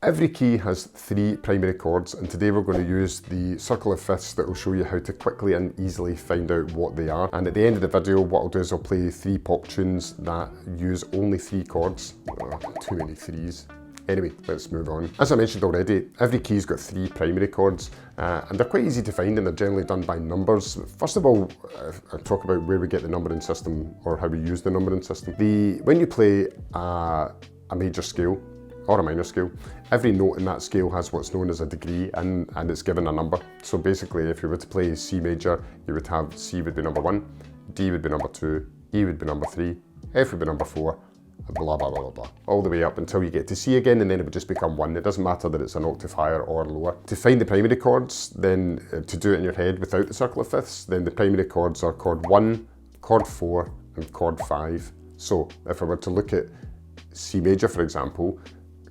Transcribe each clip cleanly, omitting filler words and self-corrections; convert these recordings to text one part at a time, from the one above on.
Every key has 3 primary chords, and today we're going to use the circle of fifths that will show you how to quickly and easily find out what they are. And at the end of the video, what I'll do is I'll play 3 pop tunes that use only 3 chords. Too many threes. Anyway, let's move on. As I mentioned already, every key's got 3 primary chords, and they're quite easy to find, and they're generally done by numbers. First of all, I'll talk about where we get the numbering system, or how we use the numbering system. When you play a major scale, or a minor scale, every note in that scale has what's known as a degree, and it's given a number. So basically, if you were to play C major, you would have C would be number 1, D would be number 2, E would be number 3, F would be number 4, blah, blah, blah, blah, blah, all the way up until you get to C again, and then it would just become 1. It doesn't matter that it's an octave higher or lower. To find the primary chords, then to do it in your head without the circle of fifths, then the primary chords are chord 1, chord 4, and chord 5. So if I were to look at C major, for example,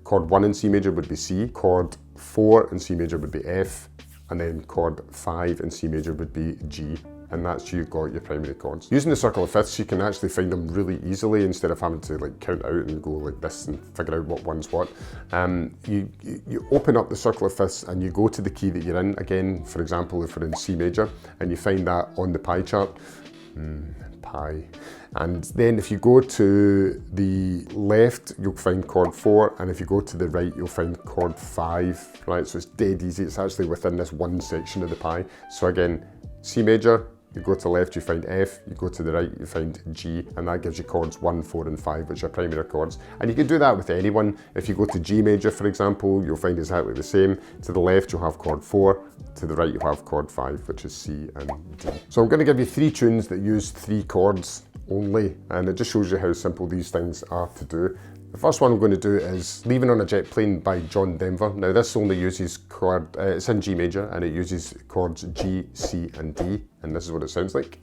chord 1 in C major would be C, chord 4 in C major would be F, and then chord 5 in C major would be G. And that's you've got your primary chords. Using the circle of fifths, you can actually find them really easily instead of having to like count out and go like this and figure out what one's what. You open up the circle of fifths and you go to the key that you're in. Again, for example, if we're in C major, and you find that on the pie chart. Pie. And then if you go to the left, you'll find chord 4, and if you go to the right, you'll find chord 5, right? So it's dead easy. It's actually within this one section of the pie. So again, C major, you go to the left, you find F, you go to the right, you find G, and that gives you chords 1, 4, and 5, which are primary chords. And you can do that with anyone. If you go to G major, for example, you'll find exactly the same. To the left, you'll have chord 4, to the right, you'll have chord 5, which is C and D. So I'm going to give you 3 tunes that use 3 chords only, and it just shows you how simple these things are to do. The first one I'm going to do is Leaving on a Jet Plane by John Denver. Now this only uses chord, it's in G major, and it uses chords G, C and D, and this is what it sounds like.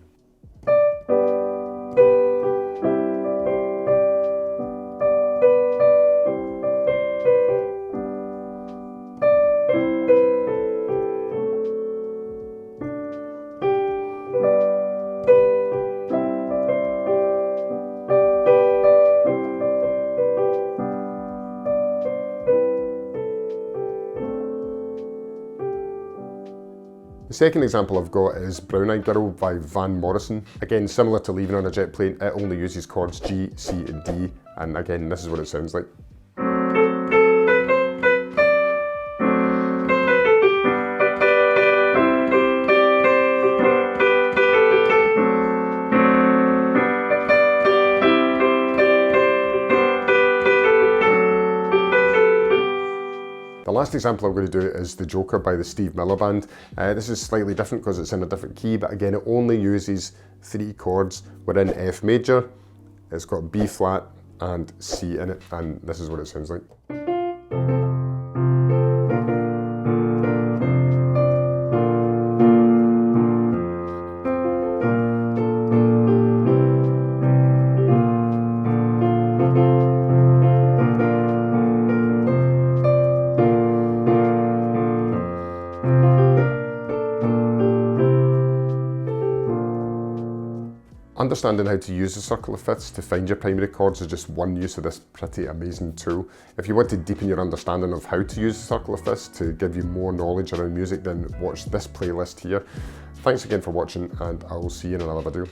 The second example I've got is Brown Eyed Girl by Van Morrison. Again, similar to Leaving on a Jet Plane, it only uses chords G, C and D, and again, this is what it sounds like. The last example I'm going to do is The Joker by the Steve Miller Band. This is slightly different because it's in a different key, but again, it only uses 3 chords. We're in F major, it's got B flat and C in it, and this is what it sounds like. Understanding how to use the circle of fifths to find your primary chords is just one use of this pretty amazing tool. If you want to deepen your understanding of how to use the circle of fifths to give you more knowledge around music, then watch this playlist here. Thanks again for watching, and I will see you in another video.